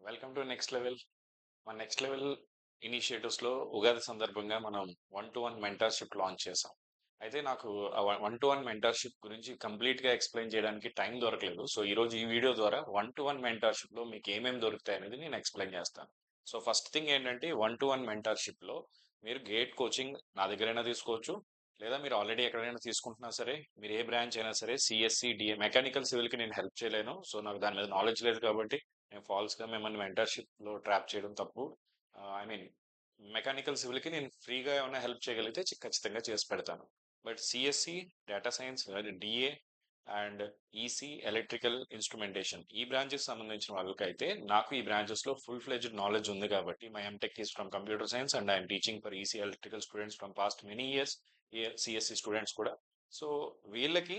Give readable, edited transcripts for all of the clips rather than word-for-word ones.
Welcome to next level. మన next level ఇనిషియేటివ్స్లో Ugadi సందర్భంగా మనం 1-to-1 మెంటర్షిప్ లాంచ్ చేసాం. అయితే నాకు ఆ 1-to-1 మెంటర్షిప్ గురించి కంప్లీట్గా ఎక్స్ప్లెయిన్ చేయడానికి టైం దొరకలేదు. సో ఈరోజు ఈ వీడియో ద్వారా 1-to-1 మెంటర్షిప్లో మీకు ఏమేమి దొరుకుతాయి అనేది నేను ఎక్స్ప్లెయిన్ చేస్తాను. సో ఫస్ట్ థింగ్ ఏంటంటే 1-to-1 మెంటర్షిప్లో మీరు గేట్ కోచింగ్ నా దగ్గరైనా తీసుకోవచ్చు, లేదా మీరు ఆల్రెడీ ఎక్కడైనా తీసుకుంటున్నా సరే, మీరు ఏ బ్రాంచ్ అయినా సరే, సిఎస్సి డిఏ మెకానికల్ సివిల్కి నేను హెల్ప్ చేయలేను. సో నాకు దాని మీద నాలెడ్జ్ లేదు కాబట్టి నేను ఫాల్స్గా మిమ్మల్ని మెంటర్షిప్లో ట్రాప్ చేయడం తప్పు. ఐ మీన్ మెకానికల్ సివిల్కి నేను ఫ్రీగా ఏమైనా హెల్ప్ చేయగలిగితే ఖచ్చితంగా చేసి పెడతాను. But CSC, data science, DA and EC, electrical instrumentation ఈ బ్రాంచెస్ సంబంధించిన వాళ్ళకైతే నాకు ఈ బ్రాంచెస్లో ఫుల్ ఫ్లెడ్జ్డ్ నాలెడ్జ్ ఉంది కాబట్టి my MTech is from computer science and I'm teaching for EC electrical students from past many years, CSC students కూడా. So వీళ్ళకి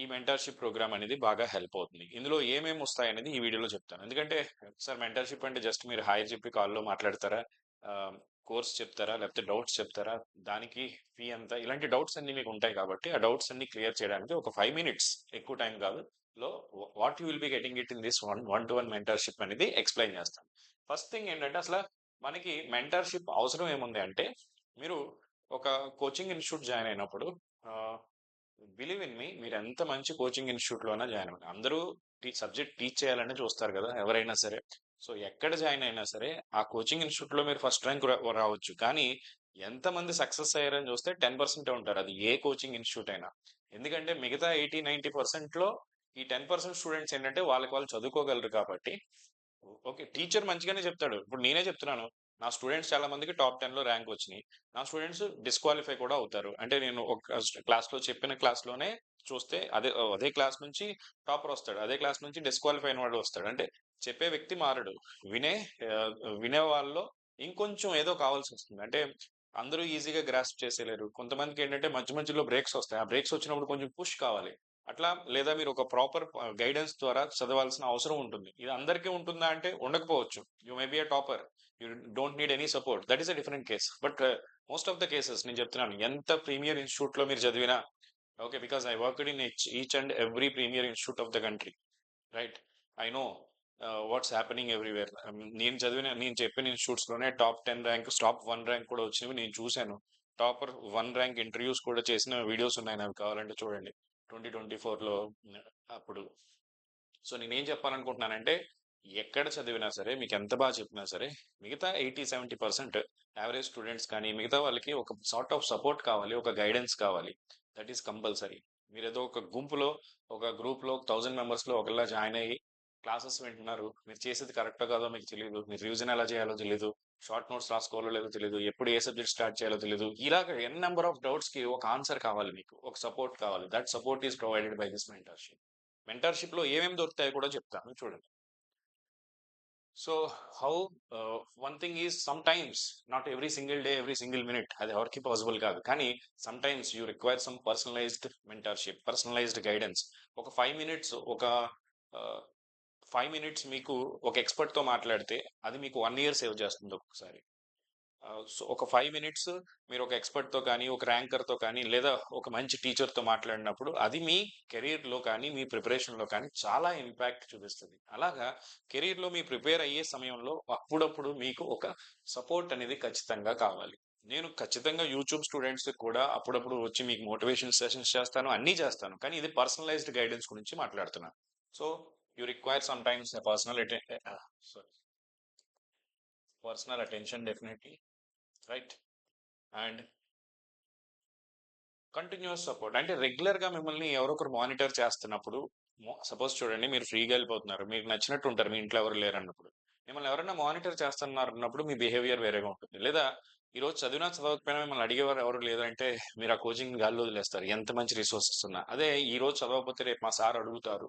ఈ మెంటర్షిప్ ప్రోగ్రామ్ అనేది బాగా హెల్ప్ అవుతుంది. ఇందులో ఏమేమి వస్తాయి అనేది ఈ వీడియోలో చెప్తాను. ఎందుకంటే సార్ మెంటర్షిప్ అంటే జస్ట్ మీరు హాయ్ చెప్పి కాల్లో మాట్లాడతారా, కోర్స్ చెప్తారా, లేకపోతే డౌట్స్ చెప్తారా, దానికి ఫీ ఎంత, ఇలాంటి డౌట్స్ అన్ని మీకు ఉంటాయి కాబట్టి ఆ డౌట్స్ అన్ని క్లియర్ చేయడానికి ఒక 5 minutes, ఎక్కువ టైం కాదు, లో what you will be getting it in this one to one mentorship అనేది ఎక్స్ప్లెయిన్ చేస్తాను. ఫస్ట్ థింగ్ ఏంటంటే అసలు మనకి మెంటర్షిప్ అవసరం ఏముంది అంటే, మీరు ఒక కోచింగ్ ఇన్స్టిట్యూట్ జాయిన్ అయినప్పుడు, బిలీవ్ ఇన్ మీ, మీరు ఎంత మంచి కోచింగ్ ఇన్స్టిట్యూట్లోనే జాయిన్ అవ్వండి, అందరూ సబ్జెక్ట్ టీచ్ చేయాలని చూస్తారు కదా ఎవరైనా సరే. సో ఎక్కడ జాయిన్ అయినా సరే ఆ కోచింగ్ ఇన్స్టిట్యూట్లో మీరు ఫస్ట్ ర్యాంక్ రావచ్చు, కానీ ఎంతమంది సక్సెస్ అయ్యారని చూస్తే 10% ఉంటారు, అది ఏ కోచింగ్ ఇన్స్టిట్యూట్ అయినా. ఎందుకంటే మిగతా 80-90%లో ఈ 10% స్టూడెంట్స్ ఏంటంటే వాళ్ళకి వాళ్ళు చదువుకోగలరు కాబట్టి. ఓకే, టీచర్ మంచిగానే చెప్తాడు. ఇప్పుడు నేనే చెప్తున్నాను, నా స్టూడెంట్స్ చాలా మందికి టాప్ 10లో ర్యాంక్ వచ్చినాయి. నా స్టూడెంట్స్ డిస్క్వాలిఫై కూడా అవుతారు. అంటే నేను ఒక క్లాస్లో చెప్పిన క్లాస్లోనే చూస్తే అదే అదే క్లాస్ నుంచి టాపర్ వస్తాడు, అదే క్లాస్ నుంచి డిస్క్వాలిఫై అయిన వాడు వస్తాడు. అంటే చెప్పే వ్యక్తి మారడు, వినే ఆ, వినే వాళ్ళలో ఇంకొంచెం ఏదో కావాల్సి వస్తుంది. అంటే అందరూ ఈజీగా గ్రాస్ప్ చేసేలేరు. కొంతమందికి ఏంటంటే మధ్య మధ్యలో బ్రేక్స్ వస్తాయి, ఆ బ్రేక్స్ వచ్చినప్పుడు కొంచెం పుష్ కావాలి. అట్లా లేదా మీరు ఒక ప్రాపర్ గైడెన్స్ ద్వారా చదవాల్సిన అవసరం ఉంటుంది. ఇది అందరికీ ఉంటుందా అంటే ఉండకపోవచ్చు. You may be a topper, you don't need any support, that is a different case. But most of the cases నేను చెప్తున్నాను, ఎంత ప్రీమియర్ ఇన్స్టిట్యూట్ లో మీరు చదివినా, okay, because I worked in each and every premier institute of the country, right? I know what's happening everywhere. నేను చెప్పిన institutes లోనే top 10 rank, top 1 rank కూడా వచ్చినవి నేను చూశాను. టాపర్ 1 ర్యాంక్ ఇంటర్వ్యూస్ కూడా చేసిన వీడియోస్ ఉన్నాయి, నాకు కావాలంటే చూడండి, 2024లో అప్పుడు. సో నేనేం చెప్పాలనుకుంటున్నానంటే, ఎక్కడ చదివినా సరే, మీకు ఎంత బాగా చెప్పినా సరే, మిగతా 80-70% యావరేజ్ స్టూడెంట్స్ కానీ మిగతా వాళ్ళకి ఒక సార్ట్ ఆఫ్ సపోర్ట్ కావాలి, ఒక గైడెన్స్ కావాలి. That is compulsory. మీరు ఏదో ఒక గుంపులో, ఒక గ్రూప్లో 1000 మెంబర్స్లో ఒకళ్ళ జాయిన్ అయ్యి క్లాసెస్ వింటున్నారు, మీరు చేసేది కరెక్టో కాదో మీకు తెలియదు, మీరు రివిజన్ ఎలా చేయాలో తెలియదు, షార్ట్ నోట్స్ రాసుకోవాలో లేదో తెలియదు, ఎప్పుడు ఏ సబ్జెక్ట్ స్టార్ట్ చేయాలో తెలియదు, ఇలాగ ఎన్ నెంబర్ ఆఫ్ డౌట్స్ కి ఒక ఆన్సర్ కావాలి, మీకు ఒక సపోర్ట్ కావాలి. That support is provided by this mentorship. Mentorship లో ఏమేమి దొరుకుతాయో కూడా చెప్తాను, చూడండి. So how, one thing is, sometimes, not every single day, every single minute, అది ఎవరికి పాసిబుల్ కాదు, కానీ sometimes you require some personalized mentorship, personalized guidance. ఒక 5 minutes, ఒక 5 minutes మీకు ఒక ఎక్స్పర్ట్ తో మాట్లాడితే అది మీకు 1 year సేవ్ చేస్తుంది ఒక్కొక్కసారి. సో ఒక 5 minutes మీరు ఒక ఎక్స్పర్ట్ తో కానీ, ఒక ర్యాంకర్ తో కానీ, లేదా ఒక మంచి టీచర్ తో మాట్లాడినప్పుడు అది మీ కెరీర్ లో కానీ, మీ ప్రిపరేషన్ లో కానీ చాలా ఇంపాక్ట్ చూపిస్తుంది. అలాగా కెరీర్ లో మీ ప్రిపేర్ అయ్యే సమయంలో అప్పుడప్పుడు మీకు ఒక సపోర్ట్ అనేది ఖచ్చితంగా కావాలి. నేను ఖచ్చితంగా యూట్యూబ్ స్టూడెంట్స్ కూడా అప్పుడప్పుడు వచ్చి మీకు మోటివేషన్ సెషన్స్ చేస్తాను, అన్నీ చేస్తాను, కానీ ఇది పర్సనలైజ్డ్ గైడెన్స్ గురించి మాట్లాడుతున్నాను. So you require some times personal attention definitely, right? And continuous support అంటే రెగ్యులర్ గా మిమ్మల్ని ఎవరో ఒకరు మానిటర్ చేస్తున్నప్పుడు, సపోజ్ చూడండి, మీరు ఫ్రీగా వెళ్ళిపోతున్నారు, మీకు నచ్చినట్టు ఉంటారు, మీ ఇంట్లో ఎవరు లేరు అన్నప్పుడు, మిమ్మల్ని ఎవరైనా మానిటర్ చేస్తున్నారు అన్నప్పుడు మీ బిహేవియర్ వేరేగా ఉంటుంది. లేదా ఈ రోజు చదివినా చదవకపోయినా మిమ్మల్ని అడిగేవారు ఎవరు లేదంటే మీరు ఆ కోచింగ్ గాల్లో వదిలేస్తారు, ఎంత మంచి రిసోర్సెస్ ఉన్నా. అదే ఈ రోజు చదవకపోతే రేపు మా సార్ అడుగుతారు,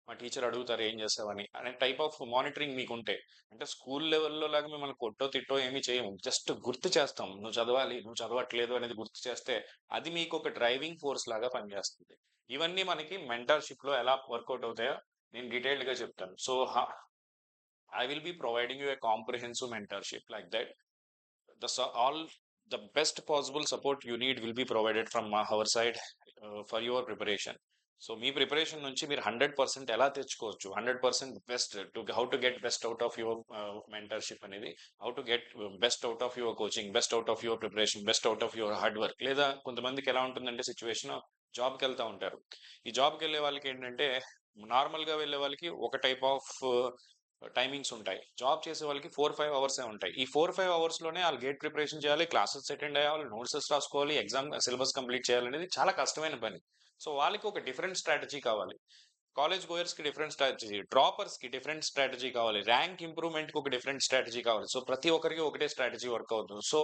మా టీచర్ అడుగుతారు ఏం చేసావని అనే టైప్ ఆఫ్ మానిటరింగ్ మీకు ఉంటే, అంటే స్కూల్ లెవెల్లో లాగా మిమ్మల్ని కొట్టో తిట్టో ఏమీ చేయము, జస్ట్ గుర్తు చేస్తాం, నువ్వు చదవాలి, నువ్వు చదవట్లేదు అనేది గుర్తు చేస్తే అది మీకు ఒక డ్రైవింగ్ ఫోర్స్ లాగా పనిచేస్తుంది. ఇవన్నీ మనకి మెంటర్షిప్ లో ఎలా వర్కౌట్ అవుతాయో నేను డీటెయిల్డ్ గా చెప్తాను. So I will be providing you A comprehensive mentorship like that. All the best possible support you need will be provided from our side for your preparation. So మీ preparation నుంచి మీరు 100% ఎలా తెచ్చుకోవచ్చు, 100% best how to get best out of your mentorship అనేది, how to get best out of your coaching, best out of your preparation, best out of your hard work. లేదా కొంతమందికి ఎలా ఉంటుందంటే సిచ్యువేషన్, జాబ్కి వెళ్తూ ఉంటారు. ఈ జాబ్కి వెళ్ళే వాళ్ళకి ఏంటంటే నార్మల్గా వెళ్ళే వాళ్ళకి ఒక టైప్ ఆఫ్ టైమింగ్స్ ఉంటాయి. జాబ్ చేసే వాళ్ళకి 4-5 అవర్సే ఉంటాయి. ఈ 4-5 అవర్స్లోనే వాళ్ళు గేట్ ప్రిపరేషన్ చేయాలి, క్లాసెస్ అటెండ్ అయ్యాలి, నోట్సెస్ రాసుకోవాలి, ఎగ్జామ్ సిలబస్ కంప్లీట్ చేయాలనేది చాలా కష్టమైన పని. సో వాళ్ళకి ఒక డిఫరెంట్ స్ట్రాటజీ కావాలి. కాలేజ్ గోయర్స్ కి డిఫరెంట్ స్ట్రాటజీ, డ్రాపర్స్ కి డిఫరెంట్ స్ట్రాటజీ కావాలి, ర్యాంక్ ఇంప్రూవ్మెంట్ కి ఒక డిఫరెంట్ స్ట్రాటజీ కావాలి. సో ప్రతి ఒక్కరికి ఒకటే స్ట్రాటజీ వర్క్ అవుతుంది. సో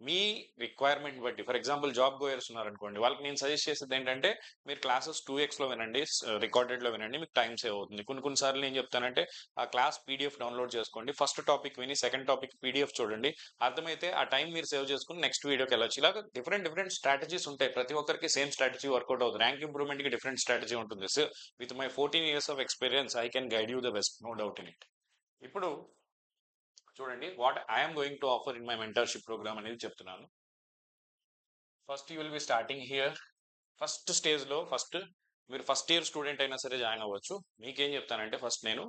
మీ రిక్వైర్మెంట్ బట్టి, ఫర్ ఎగ్జాంపుల్ జాబ్ గోయర్స్ ఉన్నారనుకోండి, వాళ్ళకి నేను సజెస్ట్ చేసేది ఏంటంటే మీరు క్లాసెస్ 2x లో వినండి, రికార్డెడ్ లో వినండి, మీకు టైం సేవ్ అవుతుంది. కొన్నిసార్లు నేను చెప్తానంటే ఆ క్లాస్ పీడిఎఫ్ డౌన్లోడ్ చేసుకోండి, ఫస్ట్ టాపిక్ విని సెకండ్ టాపిక్ పీడిఎఫ్ చూడండి, అర్థమైతే ఆ టైం మీరు సేవ్ చేసుకుని నెక్స్ట్ వీడియోకి వెళ్ళొచ్చు. ఇలాగ డిఫరెంట్ డిఫరెంట్ స్ట్రాటజీస్ ఉంటాయి. ప్రతి ఒక్కరికి సేమ్ స్ట్రాటజీ వర్కౌట్ అవుతుంది. ర్యాంక్ ఇంప్రూవ్మెంట్ కి డిఫరెంట్ స్ట్రాటజీ ఉంటుంది. So with my 14 years of experience, I can guide you the best, no doubt in it. ఇప్పుడు చూడండి, what I'm going to offer in my mentorship program అనేది చెప్తున్నాను. First you will be starting here. First స్టేజ్లో మీరు first year student అయినా సరే join అవ్వచ్చు. మీకేం చెప్తానంటే, నేను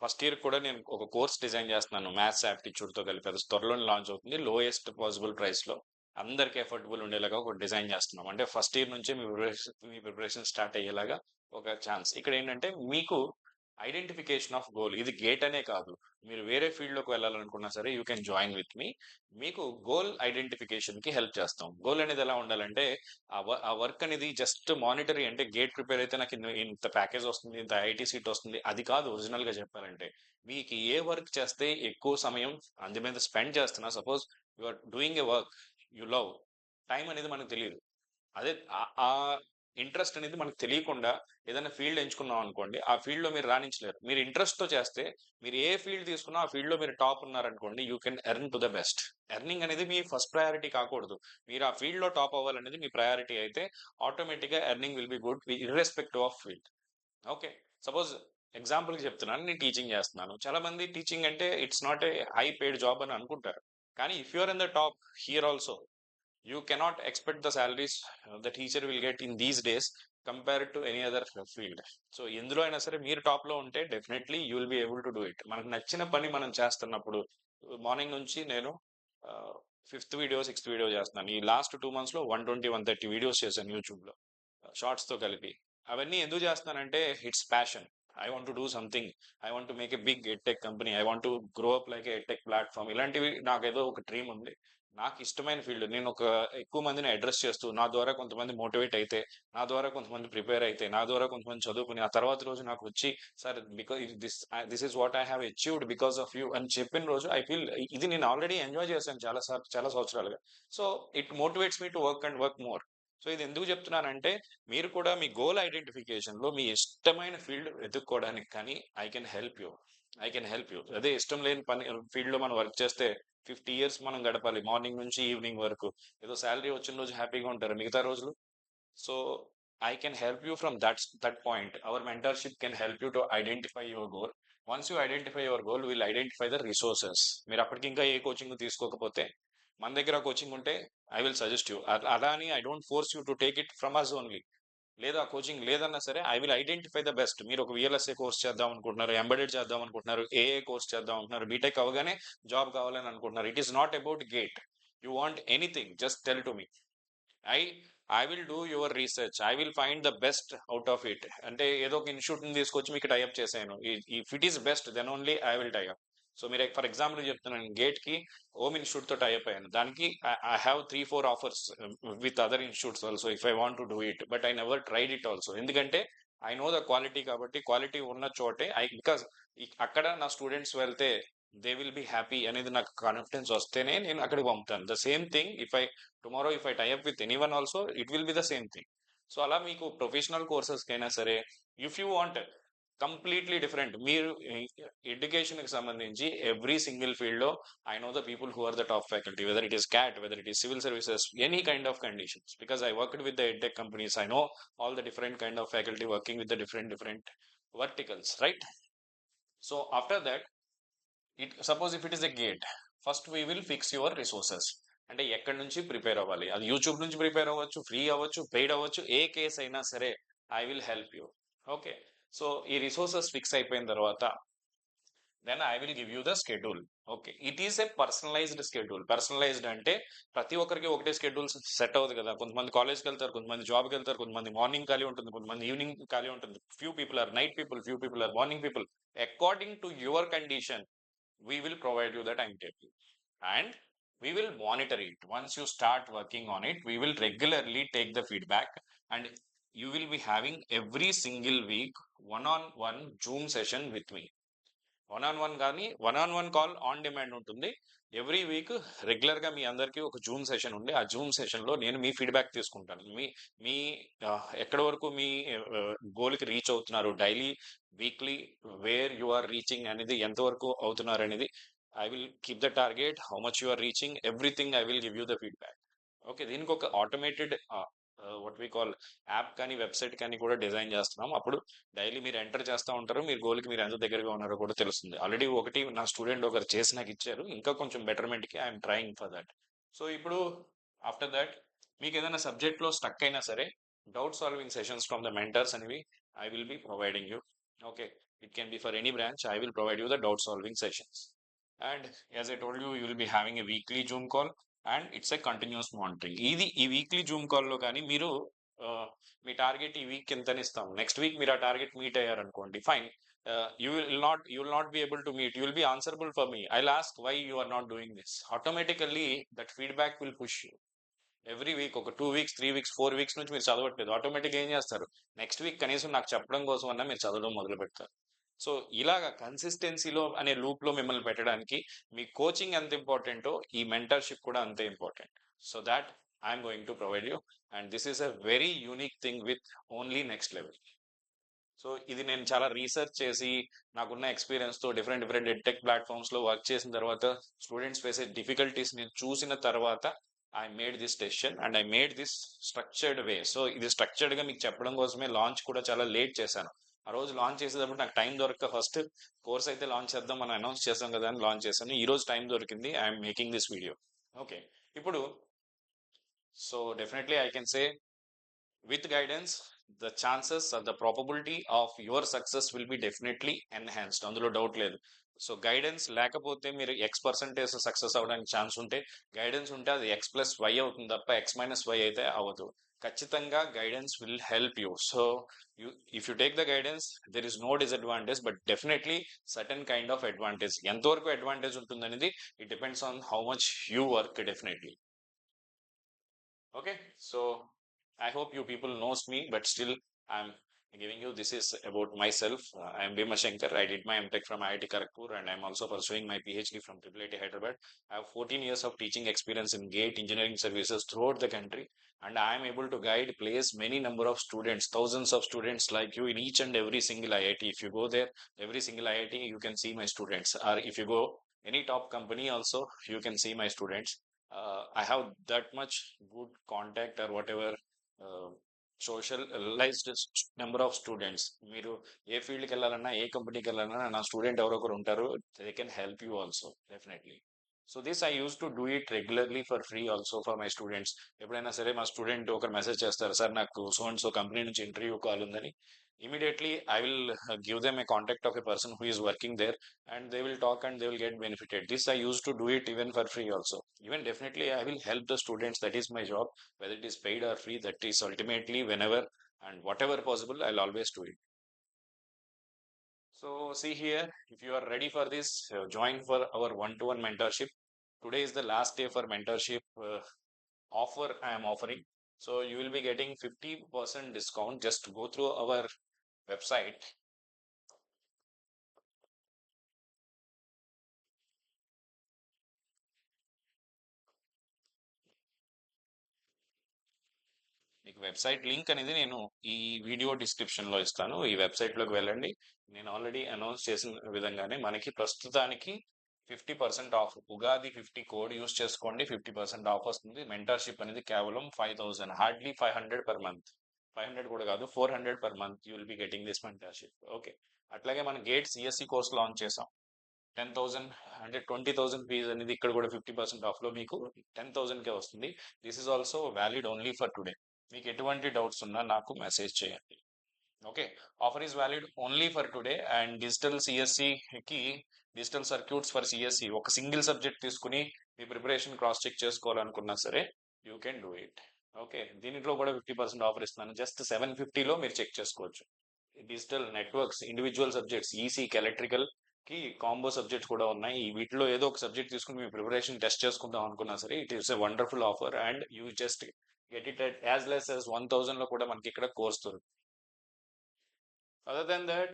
ఫస్ట్ ఇయర్ కూడా నేను ఒక కోర్స్ డిజైన్ చేస్తున్నాను, మ్యాథ్స్ యాప్టిట్యూడ్తో కలిపి. అది త్వరలో లాంచ్ అవుతుంది, లోయెస్ట్ పాసిబుల్ ప్రైస్లో అందరికీ ఎఫర్టబుల్ ఉండేలాగా ఒక డిజైన్ చేస్తున్నాం. అంటే ఫస్ట్ ఇయర్ నుంచే మీ ప్రిపరేషన్ స్టార్ట్ అయ్యేలాగా ఒక ఛాన్స్. ఇక్కడ ఏంటంటే మీకు ఐడెంటిఫికేషన్ ఆఫ్ గోల్, ఇది గేట్ అనే కాదు, మీరు వేరే ఫీల్డ్లోకి వెళ్ళాలనుకున్నా సరే you can join with me. మీకు గోల్ ఐడెంటిఫికేషన్కి హెల్ప్ చేస్తాం. గోల్ అనేది ఎలా ఉండాలంటే, ఆ వర్క్ అనేది జస్ట్ మానిటరీ, అంటే గేట్ ప్రిపేర్ అయితే నాకు ఇంత ప్యాకేజ్ వస్తుంది, ఇంత ఐఐటీ సీట్ వస్తుంది, అది కాదు. ఒరిజినల్గా చెప్పాలంటే మీకు ఏ వర్క్ చేస్తే ఎక్కువ సమయం అందు మీద స్పెండ్ చేస్తున్నా, suppose you are doing a work you love, time అనేది మనకు తెలియదు. అదే ఆ ఇంట్రెస్ట్ అనేది మనకు తెలియకుండా ఏదైనా ఫీల్డ్ ఎంచుకున్నాం అనుకోండి, ఆ ఫీల్డ్లో మీరు రాణించలేరు. మీరు ఇంట్రెస్ట్తో చేస్తే, మీరు ఏ ఫీల్డ్ తీసుకున్నా ఆ ఫీల్డ్లో మీరు టాప్ ఉన్నారనుకోండి, you can earn to the best. Earning అనేది మీ ఫస్ట్ ప్రయారిటీ కాకూడదు. మీరు ఆ ఫీల్డ్లో టాప్ అవ్వాలనేది మీ ప్రయారిటీ అయితే ఆటోమేటిక్గా earning will be good irrespective of field. Okay, suppose ఎగ్జాంపుల్కి చెప్తున్నాను, నేను టీచింగ్ చేస్తున్నాను. చాలా మంది టీచింగ్ అంటే it's not a high paid job అని అనుకుంటారు. కానీ if you're in the top here also, you cannot expect the salaries the teacher will get in these days compared to any other field. So ఎందులో అయినా సరే మీరు top లో ఉంటే definitely you will be able to do it. మనకు నచ్చిన పని మనం చేస్తున్నప్పుడు, మార్నింగ్ నుంచి నేను ఫిఫ్త్ వీడియో సిక్స్త్ వీడియో చేస్తున్నాను. ఈ లాస్ట్ 2 months లో 120-130 వీడియోస్ చేశాను యూట్యూబ్ లో, షార్ట్స్ తో కలిపి. అవన్నీ ఎందుకు చేస్తున్నానంటే it's passion. I want to do something, I want to make a big edtech company, I want to grow up like edtech platform. ఇలాంటివి నాకేదో ఒక డ్రీమ్ ఉంది. నాకు ఇష్టమైన ఫీల్డ్, నేను ఒక ఎక్కువ మందిని అడ్రస్ చేస్తూ, నా ద్వారా కొంతమంది మోటివేట్ అయితే, నా ద్వారా కొంతమంది ప్రిపేర్ అయితే, నా ద్వారా కొంతమంది చదువుకుని ఆ తర్వాత రోజు నాకు వచ్చి, sir because this is what I have achieved because of you అని చెప్పిన రోజు ఐ ఫీల్ ఇది నేను ఆల్రెడీ ఎంజాయ్ చేశాను చాలా సంవత్సరాలుగా. So it motivates me to work and work more. So ఇది ఎందుకు చెప్తున్నానంటే, మీరు కూడా మీ గోల్ ఐడెంటిఫికేషన్ లో మీ ఇష్టమైన ఫీల్డ్ వెతుక్కోవడానికి కానీ ఐ కెన్ హెల్ప్ యూ. అదే ఇష్టం లేని పని ఫీల్డ్ లో మనం వర్క్ చేస్తే 50 years మనం గడపాలి, మార్నింగ్ నుంచి ఈవినింగ్ వరకు. ఏదో శాలరీ వచ్చిన రోజు హ్యాపీగా ఉంటారు, మిగతా రోజులు. So I can help you from that point. Our mentorship can help you to identify your goal. Once you identify your goal, will identify the resources. మీరు అప్పటికి ఇంకా ఏ కోచింగ్ తీసుకోకపోతే, మన దగ్గర కోచింగ్ ఉంటే ఐ విల్ సజెస్ట్ యూ. అలా అని I don't force you to take it from us only. లేదా కోచింగ్ లేదన్నా సరే I will identify the best. మీరు ఒక విఎల్ఎస్ఏ కోర్స్ చేద్దాం అనుకుంటున్నారు, ఎంబెడెడ్ చేద్దాం అనుకుంటున్నారు, ఏఏ కోర్స్ చేద్దాం అనుకుంటున్నారు, బీటెక్ అవగానే జాబ్ కావాలని అనుకుంటున్నారు. It is not about GATE. You want anything, just tell to me. I I will do your research, I will find the best out of it. అంటే ఏదో ఒక ఇన్స్టిట్యూట్ ని తీసుకొచ్చి మీకు టైఅప్ చేశాను, if it is best then only I will tie up. So మీరు for example చెప్తున్నాను, GATE కి హోమ్ ఇన్స్టిట్యూట్ తో టైఅప్ అయ్యాను, దానికి I have 3-4 offers with other institutes also if I want to do it, but I never tried it also. ఎందుకంటే I know the quality, కాబట్టి quality ఉన్న చోటే బికాస్ అక్కడ నా స్టూడెంట్స్ వెళ్తే దే విల్ బి హ్యాపీ అనేది నాకు కాన్ఫిడెన్స్ వస్తేనే నేను అక్కడికి పంపుతాను. The same thing tomorrow if I tie up with any one also, it will be the same thing. So అలా మీకు ప్రొఫెషనల్ కోర్సెస్ కైనా సరే, if you want completely different, మీరు ఎడ్యుకేషన్ కి సంబంధించి ఎవ్రీ సింగిల్ ఫీల్డ్ లో I know the people who are the top faculty, whether it is CAT, whether it is civil services, any kind of conditions, because I worked with the edtech companies. I know all the different kind of faculty working with the different verticals, right? So after that, suppose if it is a gate, first we will fix your resources. అంటే ఎక్కడి నుంచి prepare అవ్వాలి, అది YouTube నుంచి prepare అవ్వచ్చు, free అవ్వచ్చు, paid అవ్వచ్చు, ఏ కేసు అయినా సరే I will help you. Okay, so ఈ రిసోర్సెస్ ఫిక్స్ అయిపోయిన తర్వాత then I will give you the schedule. Okay, it is a personalized schedule. Personalized అంటే ప్రతి ఒక్కరికి ఒకటే షెడ్యూల్ సెట్ అవ్వదు కదా. కొంతమంది కాలేజ్కి వెళ్తారు, కొంతమంది జాబ్కి వెళ్తారు, కొంతమంది మార్నింగ్ ఖాళీ ఉంటుంది, కొంతమంది ఈవినింగ్ ఖాళీ ఉంటుంది. Few people are night people, few people are morning people. According to your condition we will provide you the timetable and we will monitor it. Once you start working on it, we will regularly take the feedback and you will be having every single week one-on-one Zoom session with me. One on one call on demand ఉంటుంది. Every week రెగ్యులర్గా మీ అందరికీ ఒక Zoom session ఉండి ఆ Zoom సెషన్లో నేను మీ feedback తీసుకుంటాను. మీ మీ ఎక్కడి వరకు మీ గోల్కి రీచ్ అవుతున్నారు, daily weekly where you are reaching అనేది, ఎంతవరకు అవుతున్నారు అనేది I will keep the target. How much you are reaching, everything I will give you the feedback. Okay, దీనికి ఒక automated what we call app కానీ వెబ్సైట్ కానీ కూడా డిజైన్ చేస్తున్నాం. అప్పుడు డైలీ మీరు ఎంటర్ చేస్తూ ఉంటారు, మీరు గోల్కి మీరు ఎంత దగ్గరగా ఉన్నారో కూడా తెలుస్తుంది. ఆల్రెడీ ఒకటి నా స్టూడెంట్ ఒకరు చేసి నాకు ఇచ్చారు, ఇంకా కొంచెం బెటర్మెంట్కి I'm trying for that. So ఇప్పుడు ఆఫ్టర్ దట్ మీకు ఏదైనా సబ్జెక్ట్లో స్టక్ అయినా సరే doubt solving sessions from the mentors అనేవి I will be providing you. Okay, it can be for any branch. I will provide you the doubt solving sessions and as I told you, you will be having a weekly Zoom call and it's a continuous monitoring. ఇది ఈ weekly Zoom కాల్లో కానీ మీరు మీ target ఈ week ఎంత ఇస్తాం, next week మీరు ఆ టార్గెట్ మీట్ అయ్యారనుకోండి, fine. You will not be able to meet, you will be answerable for me. I'll ask why you are not doing this. Automatically that feedback will push you. Every week ఒక 2 weeks 3 weeks 4 weeks నుంచి మీరు చదవట్లేదు, ఆటోమేటిక్గా ఏం చేస్తారు, next week కనీసం నాకు చెప్పడం కోసం అన్నా మీరు చదవడం మొదలు పెడతారు. సో ఇలాగా కన్సిస్టెన్సీలో అనే లూప్లో మిమ్మల్ని పెట్టడానికి మీ కోచింగ్ ఎంత ఇంపార్టెంటో ఈ మెంటర్షిప్ కూడా అంతే important. So that I'm going to provide you and this is a very unique thing with only next level. So ఇది నేను చాలా రీసెర్చ్ చేసి నాకున్న ఎక్స్పీరియన్స్తో డిఫరెంట్ డిఫరెంట్ ఎడ్టెక్ ప్లాట్ఫామ్స్లో వర్క్ చేసిన తర్వాత స్టూడెంట్స్ ఫేసే డిఫికల్టీస్ నేను చూసిన తర్వాత I made this decision and I made this structured way. So ఇది స్ట్రక్చర్డ్గా మీకు చెప్పడం కోసమే లాంచ్ కూడా చాలా లేట్ చేశాను. ఆ రోజు లాంచ్ చేసేటప్పుడు నాకు టైం దొరక్క ఫస్ట్ కోర్స్ అయితే లాంచ్ చేద్దాం మనం అనౌన్స్ చేస్తాం కదా అని లాంచ్ చేశాను. ఈ రోజు టైం దొరికింది, I'm making this video. Okay, ఇప్పుడు so definitely I can say with guidance the chances or the probability of your success will be definitely enhanced, అందులో డౌట్ లేదు. సో గైడెన్స్ లేకపోతే మీరు X% సక్సెస్ అవడానికి ఛాన్స్ ఉంటే, guidance ఉంటే అది X+Y అవుతుంది తప్ప X-Y అయితే అవ్వదు. ఖచ్చితంగా guidance will help you. So you if you take the guidance there is no disadvantage but definitely certain kind of advantage. ఎంతవరకు అడ్వాంటేజ్ ఉంటుంది అనేది it depends on how much you work definitely. Okay, so I hope you people knows me, but still I'm giving you, this is about myself. I am Bhima Shankar. I did my MTech from IIT Kharagpur and I'm also pursuing my PhD from IIIT Hyderabad. I have 14 years of teaching experience in GATE engineering services throughout the country, and I am able to guide, place many number of students, thousands of students like you in each and every single IIT. If you go there, every single IIT, you can see my students. Or if you go any top company also, you can see my students. I have that much good contact or whatever socialised number of students. మీరు ఏ ఫీల్డ్కి వెళ్ళాలన్నా ఏ కంపెనీకి వెళ్ళాలన్నా నా student ఎవరో ఒకరు ఉంటారు, they can help you also definitely. So this I use to do it regularly for free also for my students. ఎప్పుడైనా సరే మా స్టూడెంట్ ఒకరు మెసేజ్ చేస్తారు, సార్ నాకు సో అండ్ సో కంపెనీ నుంచి ఇంటర్వ్యూ కాల్ ఉందని, immediately I will give them a contact of a person who is working there and they will talk and they will get benefited. This I used to do it even for free also. Even definitely I will help the students, that is my job, whether it is paid or free, that is ultimately whenever and whatever possible I'll always do it. So see here, if you are ready for this, join for our one-to-one mentorship. Today is the last day for mentorship offer I am offering. So you will be getting 50% discount. Just go through our website. మీకు website link అనేది నేను ఈ video డిస్క్రిప్షన్లో ఇస్తాను. ఈ వెబ్సైట్లోకి వెళ్ళండి. నేను ఆల్రెడీ అనౌన్స్ చేసిన విధంగానే మనకి ప్రస్తుతానికి 50% ఆఫ్, ఉగాది 50 కోడ్ యూస్ చేసుకోండి, 50% ఆఫ్ వస్తుంది. మెంటర్షిప్ అనేది కేవలం 5,000, హార్డ్లీ 500 పర్ మంత్. 500 కూడా కాదు, 400 per month you will be getting this mentorship. Okay, అట్లాగే మనం గేట్ సిఎస్సి కోర్స్ లాంచ్ చేసాం. 10,000 అంటే 20,000 ఫీజ్ అనేది ఇక్కడ కూడా 50% ఆఫ్లో మీకు 10,000కే వస్తుంది. This is also valid only for today. మీకు ఎటువంటి డౌట్స్ ఉన్నా నాకు మెసేజ్ చేయండి. Okay. Offer is valid only for today and digital సిఎస్సికి డిజిటల్ సర్క్యూట్స్ ఫర్ సిఎస్సి ఒక సింగిల్ సబ్జెక్ట్ తీసుకుని మీ ప్రిపరేషన్ క్రాస్ చెక్ చేసుకోవాలనుకున్నా సరే you can do it. Okay. దీంట్లో కూడా 50% ఆఫర్ ఇస్తున్నాను. జస్ట్ 750లో మీరు చెక్ చేసుకోవచ్చు. డిజిటల్ నెట్వర్క్స్ ఇండివిజువల్ సబ్జెక్ట్స్ ఈసీకి ఎలక్ట్రికల్ కి కాంబో సబ్జెక్ట్స్ కూడా ఉన్నాయి. వీటిలో ఏదో ఒక సబ్జెక్ట్ తీసుకుని మీ ప్రిపరేషన్ టెస్ట్ చేసుకుందాం అనుకున్నా సరే it is a wonderful offer and you just get it at as less as 1000 లో కూడా మనకి ఇక్కడ కోర్స్ దొరుకుతుంది. Other than that,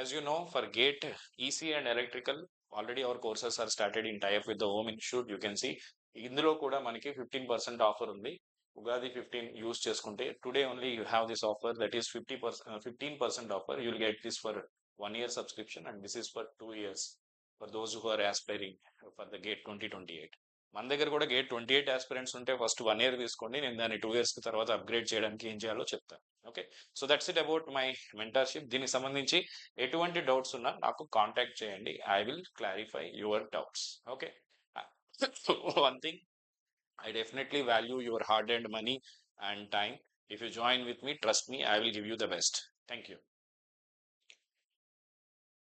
as you know, for GATE, EC and electrical, already our courses are started in tie-up with the Home Institute. You can see ఇందులో కూడా మనకి 15% offer ఉంది. Ugadi 15 use చేసుకుంటే today only you have this offer that is 15% offer. You'll get this for 1 year subscription and this is for 2 years for those who are aspiring for the GATE 2028. మన దగ్గర కూడా GATE 28 aspirants ఉంటే first 1 year తీసుకోండి. నేను దాన్ని 2 years తర్వాత upgrade చేయడానికి ఏం చేయాలో చెప్తాను. Okay. So that's it about my mentorship. దీనికి సంబంధించి ఎటువంటి డౌట్స్ ఉన్నా నాకు కాంటాక్ట్ చేయండి. I will clarify your doubts. Okay. One thing, I definitely value your hard earned money and time. If you join with me, trust me, I will give you the best. Thank you.